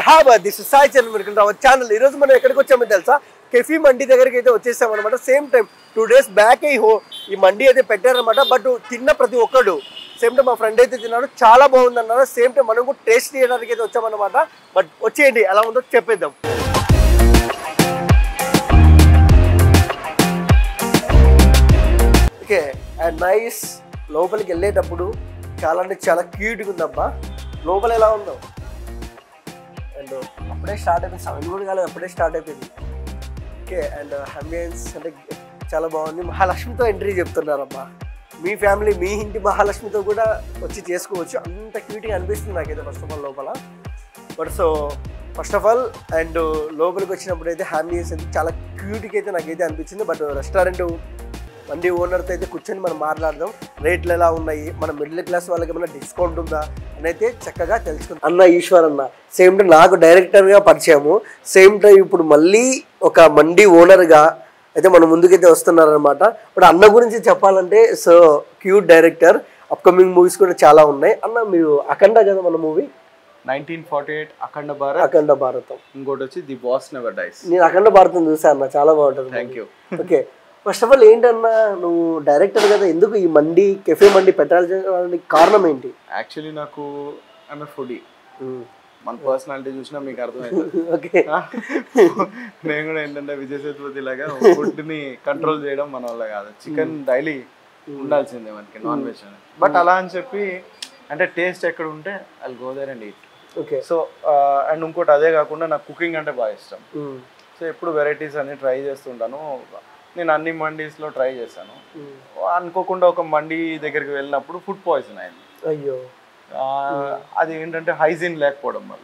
మర్హాబాద్ this is Sai Charan welcome to our channel. ఈరోజు మనం ఎక్కడికి వచ్చామో తెలుసా? కెఫీ మండి దగ్గరికి అయితే వచ్చేసాం అనమాట. సేమ్ టైం 2 days బ్యాక్ ఈ మండి అయితే పెట్టారనమాట. బట్ తిన్న ప్రతి ఒక్కడు సేమ్ టైం మా ఫ్రెండ్ అయితే తిన్నాడు, చాలా బాగుంది అన్నారు. సేమ్ టైం మనం కూడా టేస్ట్ చేయడానికి అయితే వచ్చామన్నమాట. బట్ వచ్చేయండి ఎలా ఉందో చెప్పేద్దాం. Okay and nice. లోపలికి వెళ్ళేటప్పుడు చాలా అంటే చాలా క్యూట్గా ఉందబ్బా. లోపల ఎలా ఉందో అండ్ అప్పుడే స్టార్ట్ అయిపోయింది, 7 కూడా కాలేదు, అప్పుడే స్టార్ట్ అయిపోయింది. ఓకే అండ్ అంబియన్స్ అంటే చాలా బాగుంది. మహాలక్ష్మితో ఎంట్రీ చెప్తున్నారమ్మా. మీ ఫ్యామిలీ మీ ఇంటి మహాలక్ష్మితో కూడా వచ్చి చేసుకోవచ్చు, అంత క్యూట్గా అనిపిస్తుంది నాకైతే ఫస్ట్ ఆఫ్ ఆల్ లోపల. But so first of all and లోపలికి వచ్చినప్పుడు అయితే అంబియన్స్ అయితే చాలా క్యూట్గా అయితే నాకైతే అనిపించింది. బట్ రెస్టారెంట్ మండి ఓనర్తో అయితే కూర్చొని మనం మాట్లాడదాం, రేట్లు ఎలా ఉన్నాయి, మన మిడిల్ క్లాస్ వాళ్ళకి ఏమైనా డిస్కౌంట్ ఉందా అని అయితే చక్కగా తెలుసుకుందాం. అన్న ఈశ్వర్ అన్న సేమ్ టైం నాకు డైరెక్టర్గా పరిచయము, సేమ్ టైం ఇప్పుడు మళ్ళీ ఒక మండి ఓనర్గా అయితే మన ముందుకైతే వస్తున్నారనమాట. ఇప్పుడు అన్న గురించి చెప్పాలంటే so cute director, upcoming movies కూడా చాలా ఉన్నాయి. అన్న మీరు అఖండ కదా మన మూవీ 1948 అఖండ భారతం, ఇంకోటి వచ్చి ది బాస్ నెవర్ డైస్. నేను అఖండ భారతం చూసా అన్న, చాలా బాగుంటుంది. Thank you. Okay first of all ఏంటన్నా నువ్వు డైరెక్టర్ కదా, ఎందుకు ఈ మండి కెఫే మండి పెట్టాల్సిన కారణం ఏంటి? యాక్చువల్లీ నాకు ఐఎమ్ ఏ ఫుడీ, మన పర్సనాలిటీ చూసినా మీకు అర్థమవుతుంది. ఓకే నేను కూడా ఏంటంటే విజయ్ సేతుపతి లాగా ఫుడ్ని కంట్రోల్ చేయడం మన వల్ల కాదు. చికెన్ డైలీ ఉండాల్సిందే మనకి, నాన్ వెజ్ అని. బట్ అలా అని చెప్పి అంటే టేస్ట్ ఎక్కడ ఉంటే అది go there and eat. Okay so and ఇంకోటి అదే కాకుండా నాకు కుకింగ్ అంటే బాగా ఇష్టం. సో ఎప్పుడు వెరైటీస్ అన్ని ట్రై చేస్తుంటాను. నేను అన్ని మండీస్లో ట్రై చేశాను. అనుకోకుండా ఒక మండీ దగ్గరికి వెళ్ళినప్పుడు ఫుడ్ పాయిజన్ అయింది. అయ్యో అది ఏంటంటే హైజీన్ లేకపోవడం వల్ల.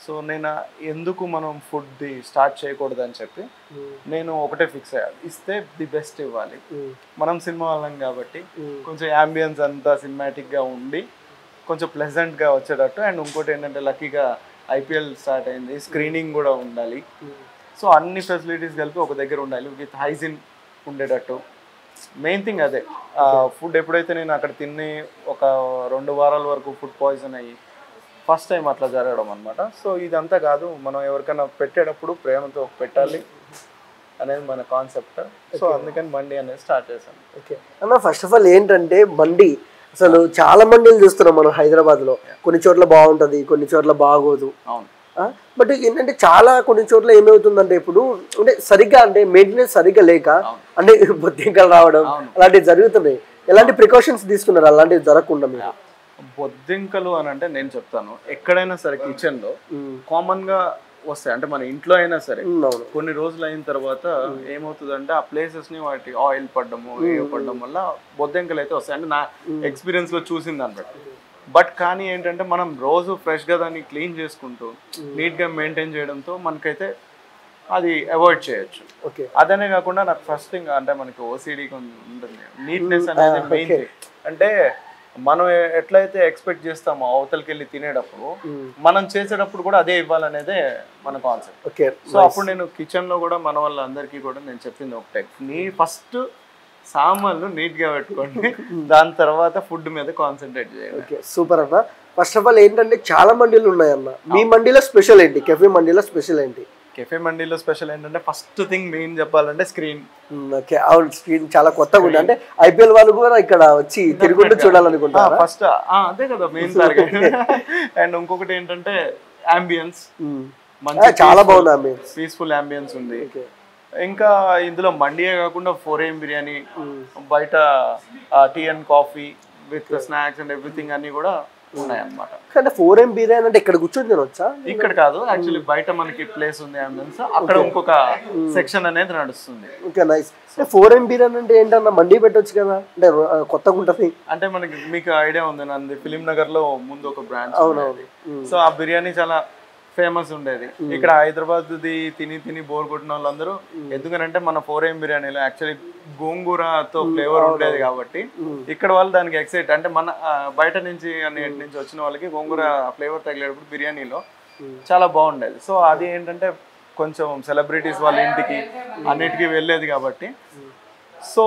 సో నేను ఎందుకు మనం ఫుడ్ స్టార్ట్ చేయకూడదు అని చెప్పి నేను ఒకటే ఫిక్స్ అయ్యాను, ఇస్తే ది బెస్ట్ ఇవ్వాలి. మనం సినిమా వాళ్ళం కాబట్టి కొంచెం యాంబియన్స్ అంతా సినిమాటిక్గా ఉండి కొంచెం ప్లెజెంట్గా వచ్చేటట్టు. అండ్ ఇంకోటి ఏంటంటే లక్కీగా IPL స్టార్ట్ అయింది, స్క్రీనింగ్ కూడా ఉండాలి. సో అన్ని ఫెసిలిటీస్ కలిపి ఒక దగ్గర ఉండాలి, విత్ హైజీన్ ఉండేటట్టు. మెయిన్ థింగ్ అదే. ఫుడ్ ఎప్పుడైతే నేను అక్కడ తిని ఒక 2 వారాల వరకు ఫుడ్ పాయిజన్ అయ్యి ఫస్ట్ టైం అట్లా జరగడం అనమాట. సో ఇదంతా కాదు, మనం ఎవరికైనా పెట్టేటప్పుడు ప్రేమతో పెట్టాలి అనేది మన కాన్సెప్ట్. సో అందుకని మండి అనేది స్టార్ట్ చేశాను. ఓకే అన్న ఫస్ట్ ఆఫ్ ఆల్ ఏంటంటే మండి అసలు చాలా మండీలు చూస్తున్నాం మనం హైదరాబాద్లో. కొన్ని చోట్ల బాగుంటుంది, కొన్ని చోట్ల బాగోదు. అవును. బట్ ఏంటంటే చాలా కొన్ని చోట్ల ఏమవుతుందంటే ఇప్పుడు అంటే సరిగ్గా అంటే మెయింటెనెన్స్ సరిగ్గా లేక అంటే బొద్దింకలు రావడం అలాంటివి జరుగుతున్నాయి. ఎలాంటి ప్రికాషన్స్ తీసుకున్నారు అలాంటివి జరగకుండా మీరు? బొద్దింకలు అని అంటే నేను చెప్తాను, ఎక్కడైనా సరే కిచెన్లో కామన్గా వస్తాయి. అంటే మన ఇంట్లో అయినా సరే కొన్ని రోజులు అయిన తర్వాత ఏమవుతుందంటే ఆ ప్లేసెస్ని వాటి ఆయిల్ పడ్డము పడ్డం వల్ల బొద్దింకలు అయితే వస్తాయి. అంటే నా ఎక్స్పీరియన్స్లో చూసింది అనమాట. బట్ కానీ ఏంటంటే మనం రోజు ఫ్రెష్గా దాన్ని క్లీన్ చేసుకుంటూ నీట్గా మెయింటైన్ చేయడంతో మనకైతే అది అవాయిడ్ చేయొచ్చు. ఓకే అదనే కాకుండా నాకు ఫస్ట్ థింగ్ అంటే మనకి OCD ఉంటుంది, నీట్నెస్ అనేది మెయిన్ థింగ్. అంటే మనం ఎట్లయితే ఎక్స్పెక్ట్ చేస్తామో అవతలకి వెళ్ళి తినేటప్పుడు మనం చేసేటప్పుడు కూడా అదే ఇవ్వాలనేదే మన కాన్సెప్ట్. ఓకే సో అప్పుడు నేను కిచెన్లో కూడా మన వాళ్ళందరికీ కూడా నేను చెప్పింది ఒకటే, నీ ఫస్ట్ సామాన్లు నీట్గా పెట్టుకోండి, దాని తర్వాత ఫుడ్ మీద కాన్సన్ట్రేట్ చేయండి. ఓకే సూపర్ అన్న. ఫస్ట్ ఆఫ్ ఆల్ ఏంటంటే చాలా మండీలు ఉన్నాయన్న, మీ మండీలో స్పెషల్ ఏంటి? కెఫే మండీలో స్పెషల్ ఏంటి? కెఫే మండీలో స్పెషల్ ఏంటంటే ఫస్ట్ థింగ్ మెయిన్ చెప్పాలంటే స్క్రీన్. ఓకే అవును, స్క్రీన్ చాలా కొత్తగా ఉంది. అంటే IPL వాళ్ళు కూడా ఇక్కడ వచ్చి తిరుగుంటూ చూడాలనుకుంటారు ఫస్ట్. అదే కదా మెయిన్ టార్గెట్. అండ్ ఇంకొకటి ఏంటంటే అంబియన్స్, చాలా బాగుంది అంబియన్స్, పీస్ఫుల్ అంబియన్స్ ఉంది. ఇంకా ఇందులో మండియే కాకుండా 4AM బిర్యానీ, బయట tea and coffee with snacks and everything అన్ని కూడా ఉన్నాయన్నమాట. అంటే 4AM బిర్యానీ అంటే ఇక్కడ కూర్చొని తినొచ్చా? ఇక్కడ కాదు, యాక్చువల్లీ బయట మనకి ప్లేస్ ఉంది అంబియన్స్, అక్కడ ఇంకొక సెక్షన్ అనేది నడుస్తుంది. Okay nice. 4AM బిర్యానీ అంటే ఏంటన్నా మండి పెట్టొచ్చు కదా, అంటే కొత్తగా ఉంటుంది. అంటే మనకి మీకు ఐడియా ఉంది, నంది ఫిలిం నగర్ లో ముందు ఒక బ్రాంచ్. అవునవును. సో ఆ బిర్యానీ చాలా ఫేమస్ ఉండేది. ఇక్కడ హైదరాబాద్ తిని బోర్ కొట్టిన వాళ్ళందరూ ఎందుకనంటే మన 4AM బిర్యానీలో యాక్చువల్లీ గోంగూరతో ఫ్లేవర్ ఉండేది కాబట్టి ఇక్కడ వాళ్ళు దానికి ఎక్సైట్. అంటే మన బయట నుంచి అన్నిటి నుంచి వచ్చిన వాళ్ళకి గోంగూర ఫ్లేవర్ తగిలేటప్పుడు బిర్యానీలో చాలా బాగుండేది. సో అది ఏంటంటే కొంచెం సెలబ్రిటీస్ వాళ్ళ ఇంటికి అన్నిటికీ వెళ్ళేది కాబట్టి సో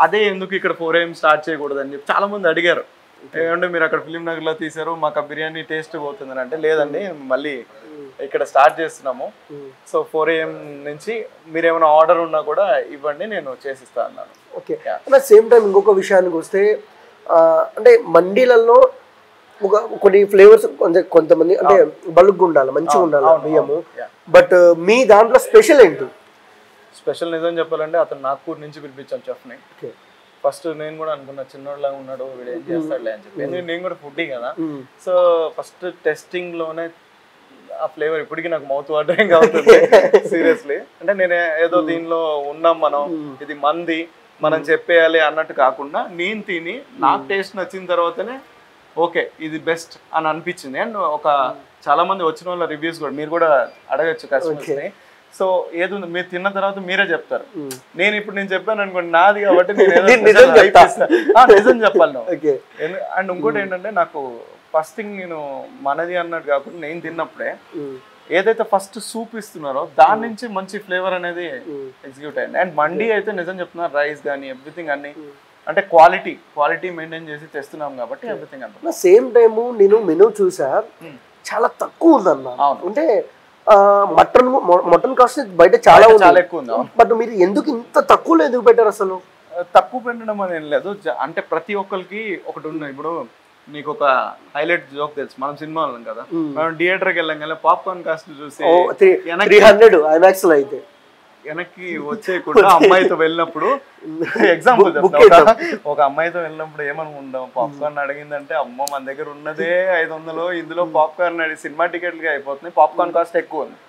అదే ఎందుకు ఇక్కడ 4AM స్టార్ట్ చేయకూడదని చెప్పి చాలా మంది అడిగారు. ఏమంటే మీరు అక్కడ ఫిలిం నగర్లో తీసారు మాకు ఆ బిర్యానీ టేస్ట్ పోతుందని అంటే లేదండి మళ్ళీ ఇక్కడ స్టార్ట్ చేస్తున్నాము సో 4 AM నుంచి మీరు ఏమైనా ఆర్డర్ ఉన్నా కూడా ఇవ్వండి నేను చేసిస్తా అన్నాను. ఓకే సేమ్ టైం ఇంకొక విషయానికి వస్తే అంటే మండీలలో కొన్ని ఫ్లేవర్స్ కొంతమంది అంటే బల్క్గా ఉండాలి మంచిగా ఉండాలి బియ్యము బట్ మీ దాంట్లో స్పెషల్ ఏంటి? స్పెషల్ నిజం చెప్పాలంటే అతను నాగ్పూర్ నుంచి పిలిపించాను చెఫ్ని. ఫస్ట్ నేను కూడా అనుకున్నా చిన్నోళ్ళగా ఉన్నాడు వీడు ఏం చేస్తాడులే అని చెప్పి ఎందుకంటే నేను కూడా ఫుడ్డీ కదా. సో ఫస్ట్ టెస్టింగ్ లోనే ఆ ఫ్లేవర్ ఇప్పటికీ నాకు మౌత్ వాటరింగ్ అవుతుంది సీరియస్లీ. అంటే నేను ఏదో దీనిలో ఉన్నాం మనం ఇది మంది మనం చెప్పేయాలి అన్నట్టు కాకుండా నేను తిని నాకు టేస్ట్ నచ్చిన తర్వాతనే ఓకే ఇది బెస్ట్ అని అనిపించింది. అండ్ చాలా మంది వచ్చిన వాళ్ళ రివ్యూస్ కూడా మీరు కూడా అడగచ్చు కస్టమర్స్ని. సో ఏది ఉంది మీరు తిన్న తర్వాత మీరే చెప్తారు. నేను చెప్పాను అనుకోండి నాది కాబట్టి నేను నిజం చెప్పాలి. అండ్ ఇంకోటి ఏంటంటే నాకు ఫస్ట్ థింగ్ నేను మనది అన్నట్టు కాకుండా నేను తిన్నప్పుడే ఏదైతే ఫస్ట్ సూప్ ఇస్తున్నారో దాని నుంచి మంచి ఫ్లేవర్ అనేది ఎగ్జిక్యూట్ అయింది. అండ్ మండీ అయితే నిజం చెప్తున్నారు రైస్ కానీ ఎవ్రీథింగ్ అన్ని అంటే క్వాలిటీ మెయింటైన్ చేసి తెస్తున్నాం కాబట్టి ఎవ్రీథింగ్ అంత. సేమ్ టైము నేను మెనూ చూసా చాలా తక్కువ ఉందన్న. అంటే మటన్ కాస్ట్ బయట చాలా ఎక్కువ ఉంది బట్ మీరు ఎందుకు ఇంత తక్కువలో ఎందుకు పెట్టారు అసలు? తక్కువ పెట్టడం అని ఏం లేదు అంటే ప్రతి ఒక్కరికి ఒకటి ఉంది. ఇప్పుడు నీకు ఒక హైలైట్ జోక్ తెలుసు మనం సినిమా వాళ్ళం కదా మనం థియేటర్కి వెళ్ళాం కదా పాప్కార్న్ కాస్ట్ చూసి 300 IMAX లో అయితే వెనక్కి వచ్చేయకుండా అమ్మాయితో వెళ్ళినప్పుడు ఎగ్జాంపుల్ చెప్తా ఒక అమ్మాయితో వెళ్ళినప్పుడు ఏమనుకుంటాం పాప్కార్న్ అడిగిందంటే అమ్మ మన దగ్గర ఉన్నదే 500 ఇందులో పాప్కార్న్ అడిగి సినిమా టికెట్లుగా అయిపోతుంది పాప్కార్న్ కాస్ట్ ఎక్కువ ఉంది.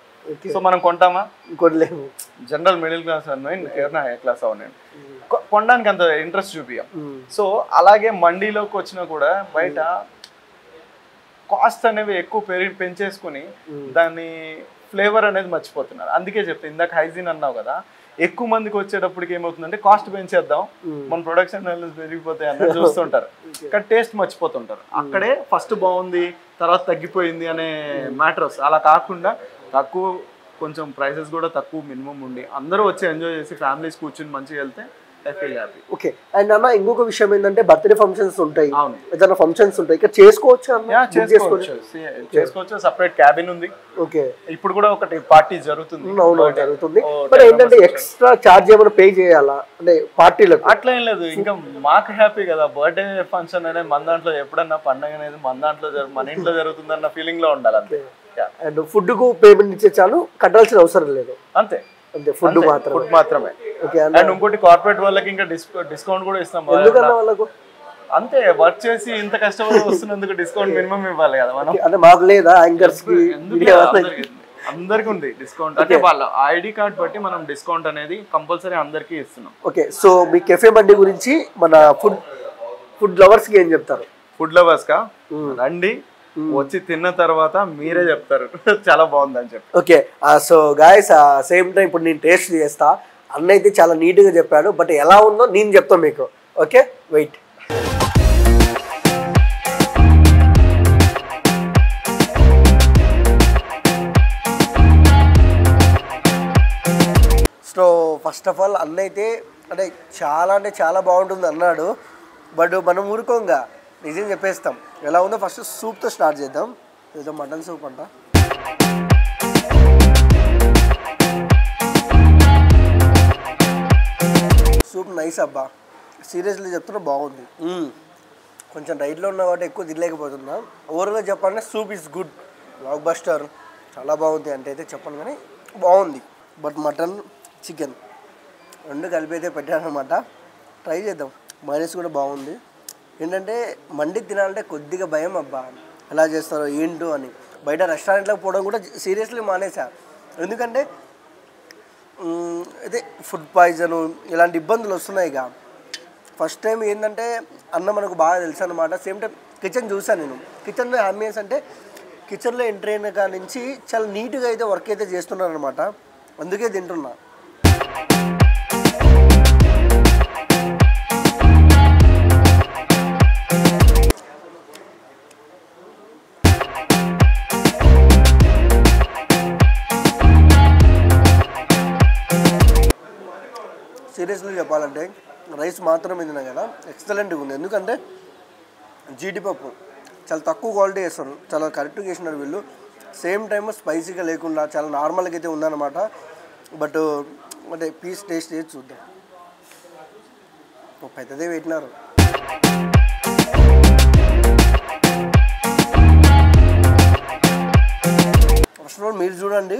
సో మనం కొంటామా? కొనలేము. జనరల్ మిడిల్ క్లాస్ ఎవరైనా హై క్లాస్ అవునండి కొనడానికి అంత ఇంట్రెస్ట్ చూపియం. సో అలాగే మండీలోకి వచ్చినా కూడా బయట కాస్ట్ అనేవి ఎక్కువ పెంచేసుకుని దాన్ని ఫ్లేవర్ అనేది మర్చిపోతున్నారు. అందుకే చెప్తే ఇందాక హైజీన్ అన్నావు కదా ఎక్కువ మందికి వచ్చేటప్పటికి ఏమవుతుందంటే కాస్ట్ పెంచేద్దాం మన ప్రొడక్షన్ పెరిగిపోతాయి అన్నది చూస్తుంటారు కానీ టేస్ట్ మర్చిపోతుంటారు. అక్కడే ఫస్ట్ బాగుంది తర్వాత తగ్గిపోయింది అనే మ్యాటర్స్ అలా కాకుండా తక్కువ కొంచెం ప్రైసెస్ కూడా తక్కువ మినిమం ఉండి అందరూ వచ్చి ఎంజాయ్ చేసి ఫ్యామిలీస్ కూర్చుని మంచిగా వెళ్తే ఓకే. అండ్ అన్న ఇంకొక విషయం ఏంటంటే బర్త్డే ఫంక్షన్స్ ఉంటాయి ఏదైనా ఫంక్షన్స్ ఉంటాయి ఇక్కడ చేసుకోవచ్చు చేసుకోవచ్చు సపరేట్ క్యాబిన్ ఉంది. ఓకే ఇప్పుడు కూడా ఒకటి పార్టీ జరుగుతుంది. అవును జరుగుతుంది బట్ ఏంటంటే ఎక్స్ట్రా చార్జ్ ఏమైనా పే చేయాలా అంటే పార్టీలకు? అట్లా ఏం లేదు ఇంకా మాకు హ్యాపీ కదా బర్త్డే ఫంక్షన్ అనేది మన దాంట్లో ఎప్పుడన్నా పండుగ అనేది మన దాంట్లో మన ఇంట్లో జరుగుతుంది అన్న ఫీలింగ్ లో ఉండాలి అంతే. అండ్ ఫుడ్ కు పేమెంట్ ఇచ్చే చాలు కట్టాల్సిన అవసరం లేదు అంతే అంతే ఫుడ్ మాత్రమే. అండ్ ఇంకోటి కార్పొరేట్ వాళ్ళకి ఇంకా డిస్కౌంట్ కూడా ఇస్తాం వాళ్ళకు అంతే వర్క్ చేసి ఇంత కష్టపడి వస్తున్నందుకు డిస్కౌంట్ మినిమం ఇవ్వాలి కదా మనం. అంటే మాకు లేదా యాంకర్స్ కి అందరికి ఉంది డిస్కౌంట్ అంటే వాళ్ళ ఐడి కార్డ్ బట్టి మనం డిస్కౌంట్ అనేది కంపల్సరీ అందరికి ఇస్తున్నాం. ఓకే సో మీ కెఫే మండి గురించి మన ఫుడ్ లవర్స్ కి ఏం చెప్తారు? ఫుడ్ లవర్స్ కా రండి వచ్చి తిన్న తర్వాత మీరే చెప్తారు చాలా బాగుందని చెప్పి. Okay so guys same time ఇప్పుడు నేను టేస్ట్ చేస్తా అన్న అయితే చాలా నీట్గా చెప్పాడు బట్ ఎలా ఉందో నేను చెప్తాను మీకు. Okay wait. So first of all అన్న అయితే అంటే చాలా బాగుంటుంది అన్నాడు బట్ మనం ఊరుకోంగా నిజం చెప్పేస్తాం ఎలా ఉందో. ఫస్ట్ సూప్తో స్టార్ట్ చేద్దాం. ఏదో మటన్ సూప్ అంట. సూప్ నైస్ అబ్బా సీరియస్లీ చెప్తున్నా బాగుంది. కొంచెం డైట్లో ఉన్నా కాబట్టి ఎక్కువ తినలేకపోతున్నా. ఓవరాల్గా చెప్పాలంటే soup is good block buster చాలా బాగుంది అంటే అయితే చెప్పను కానీ బాగుంది. బట్ మటన్ చికెన్ రెండు కలిపి అయితే పెట్టానమాట. ట్రై చేద్దాం. మైనస్ కూడా బాగుంది. ఏంటంటే మండి తినాలంటే కొద్దిగా భయం అబ్బా ఎలా చేస్తారో ఏంటో అని. బయట రెస్టారెంట్లోకి పోవడం కూడా సీరియస్లీ మానేసా ఎందుకంటే అయితే ఫుడ్ పాయిజను ఇలాంటి ఇబ్బందులు వస్తున్నాయి. ఇక ఫస్ట్ టైం ఏంటంటే అన్న మనకు బాగా తెలుసు అనమాట. సేమ్ టైం కిచెన్ చూసాను నేను. కిచెన్లో అంబియన్స్ అంటే కిచెన్లో ఎంటర్ అయిన కాడ నుంచి చాలా నీట్గా అయితే వర్క్ అయితే చేస్తున్నాను అనమాట. అందుకే తింటున్నా. సీరియస్లీ చెప్పాలంటే రైస్ మాత్రమే తిన్నా కదా ఎక్సలెంట్గా ఉంది. ఎందుకంటే జీడిపప్పు చాలా తక్కువ క్వాలిటీ వేస్తారు, చాలా కరెక్ట్గా వేసినారు వీళ్ళు. సేమ్ టైమ్ స్పైసీగా లేకుండా చాలా నార్మల్గా అయితే ఉందన్నమాట. బట్ అంటే పీస్ టేస్ట్ చేసి చూద్దాం. పెద్దదే పెట్టినారు. ఫస్ట్ ఆఫ్ ఆల్ మీరు చూడండి,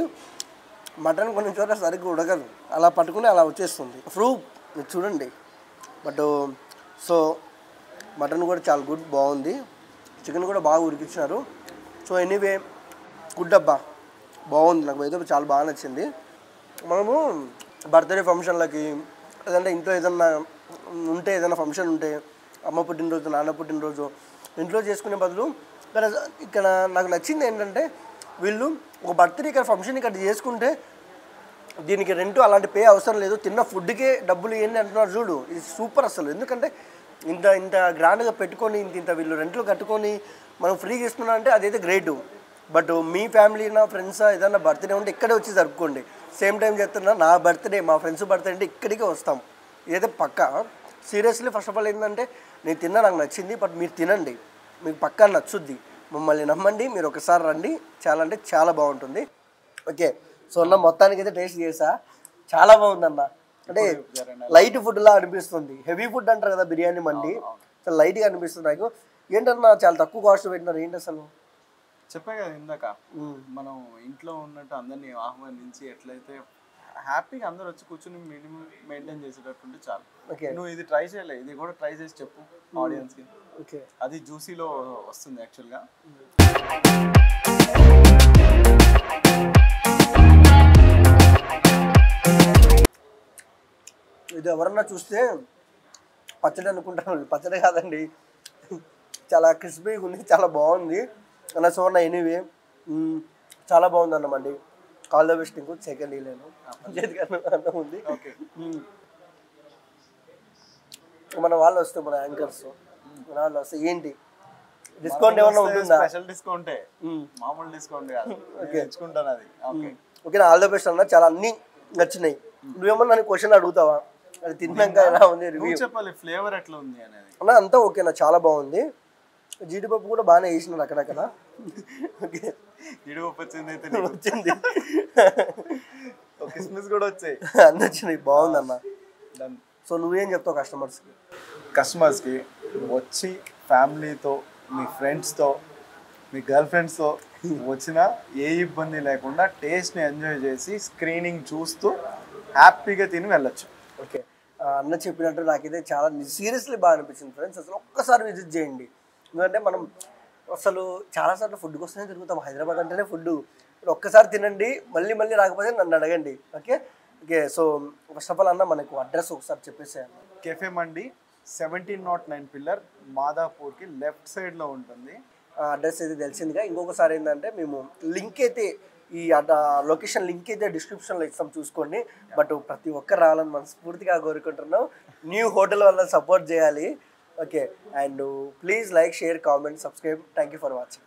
మటన్ కొన్ని చోట్ల సరిగ్గా ఉడకదు, అలా పట్టుకుని అలా వచ్చేస్తుంది. మీరు చూడండి. బట్ సో మటన్ కూడా చాలా గుడ్, బాగుంది. చికెన్ కూడా బాగా ఉడికించినారు. సో ఎనీవే గుడ్ అబ్బా, బాగుంది. నాకు అయితే చాలా బాగా నచ్చింది. మనము బర్త్డే ఫంక్షన్లకి లేదంటే ఇంట్లో ఏదన్నా ఉంటే, ఏదైనా ఫంక్షన్ ఉంటే, అమ్మ పుట్టినరోజు, నాన్న పుట్టినరోజు ఇంట్లో చేసుకునే బదులు ఇక్కడ నాకు నచ్చింది ఏంటంటే, వీళ్ళు ఒక బర్త్డే ఇక్కడ ఫంక్షన్ ఇక్కడ చేసుకుంటే దీనికి రెంట్ అలాంటి పే అవసరం లేదు, తిన్న ఫుడ్కే డబ్బులు ఏంటి అంటున్నారు చూడు. ఇది సూపర్ అసలు. ఎందుకంటే ఇంత ఇంత గ్రాండ్గా పెట్టుకొని ఇంత వీళ్ళు రెంట్లు కట్టుకొని మనం ఫ్రీగా ఇస్తున్నా అంటే అదైతే గ్రేటు. బట్ మీ ఫ్యామిలీ నా ఫ్రెండ్స్ ఏదైనా బర్త్డే ఉంటే ఇక్కడే వచ్చి జరుపుకోండి. సేమ్ టైం చెప్తున్నా, నా బర్త్డే మా ఫ్రెండ్స్ బర్త్డే అంటే ఇక్కడికే వస్తాం. ఇదైతే పక్కా. సీరియస్లీ ఫస్ట్ ఆఫ్ ఆల్ ఏంటంటే నేను తిన్నా, నాకు నచ్చింది. బట్ మీరు తినండి, మీకు పక్కా నచ్చుద్ది. మమ్మల్ని నమ్మండి, మీరు ఒకసారి రండి, చాలా అంటే చాలా బాగుంటుంది. ఓకే, సో అన్న మొత్తానికి అయితే టేస్ట్ చేసా, చాలా బాగుందన్న. అంటే లైట్ ఫుడ్లా అనిపిస్తుంది. హెవీ ఫుడ్ అంటారు కదా బిర్యానీ, మండి చాలా లైట్గా అనిపిస్తుంది నాకు. ఏంటన్నా చాలా తక్కువ కాస్ట్ పెట్టినారు, ఏంటి అసలు? చెప్పా కదా ఇందాక, మనం ఇంట్లో ఉన్నట్టు అందరినీ ఆహ్వానించి ఎట్లయితే హ్యాపీగా అందరు వచ్చి కూర్చుని మినిమం మెయింటైన్ చేసేటట్టుంటే చాలు. నువ్వు ఇది ట్రై చేయలే, ఇది కూడా ట్రై చేసి చెప్పు ఆడియన్స్కి. ఓకే, అది జ్యూసీలో వస్తుంది యాక్చువల్గా. ఇది ఎవరన్నా చూస్తే పచ్చడి అనుకుంటాను, పచ్చడి కాదండి, చాలా క్రిస్పీగా ఉంది, చాలా బాగుంది అన్న. సో అన్న ఎనీవే చాలా బాగుంది అన్నమండి. All the best. ఇంకో సెకండ్ ఇల్లేను అన్న ఉంది. మన వాళ్ళు వస్తే, మన యాంకర్స్ మన వాళ్ళు వస్తే ఏంటి డిస్కౌంట్ ఏమన్నా ఉంటుందా? స్పెషల్ డిస్కౌంటే, మామూలు డిస్కౌంట్ కాదు. ఓకే, తెచ్చుకుంటాను అది. Okay okay, all the best అన్న. చాలా అన్ని నచ్చినాయి. నువ్వేమన్నా నన్ను క్వశ్చన్ అడుగుతావా, అది తిన్నాక ఎలా ఉంది రివ్యూ చెప్పాలి, ఫ్లేవర్ ఎట్లా ఉంది అనేది అన్న? అంతా ఓకేనా, చాలా బాగుంది. జీడిపప్పు కూడా బాగానే వేసినారు అక్కడక్కడ. ఓకే, జీడిపప్పు వచ్చింది, వచ్చింది, కిస్మిస్ కూడా వచ్చాయి, అన్నీ వచ్చినాయి. బాగుంది అన్న. సో నువ్వేం చెప్తావు కస్టమర్స్కి వచ్చి ఫ్యామిలీతో, మీ ఫ్రెండ్స్తో, మీ గర్ల్ ఫ్రెండ్స్తో వచ్చినా ఏ ఇబ్బంది లేకుండా టేస్ట్ని ఎంజాయ్ చేసి స్క్రీనింగ్ చూస్తూ హ్యాపీగా తిని వెళ్ళొచ్చు. ఓకే, అన్న చెప్పినట్టు నాకైతే చాలా సీరియస్లీ బాగా అనిపించింది ఫ్రెండ్స్. అసలు ఒక్కసారి విజిట్ చేయండి. ఎందుకంటే మనం అసలు చాలాసార్లు ఫుడ్ కోసమే తిరుగుతాం. హైదరాబాద్ అంటేనే ఫుడ్. ఒక్కసారి తినండి, మళ్ళీ మళ్ళీ రాకపోతే నన్ను అడగండి. Okay okay, so first of all అన్న మనకు అడ్రస్ ఒకసారి చెప్పేసేయండి. కెఫే మండి 1709 పిల్లర్, మాదాపూర్కి లెఫ్ట్ సైడ్లో ఉంటుంది. అడ్రస్ అయితే తెలిసిందిగా. ఇంకొకసారి ఏంటంటే మేము లింక్ అయితే, ఈ లొకేషన్ లింక్ అయితే డిస్క్రిప్షన్లో ఇస్తాం, చూసుకోండి. బట్ ప్రతి ఒక్కరు రావాలని మనస్ఫూర్తిగా కోరుకుంటున్నాం. న్యూ హోటల్ వల్ల సపోర్ట్ చేయాలి. Okay, and please like, share, comment, subscribe. Thank you for watching.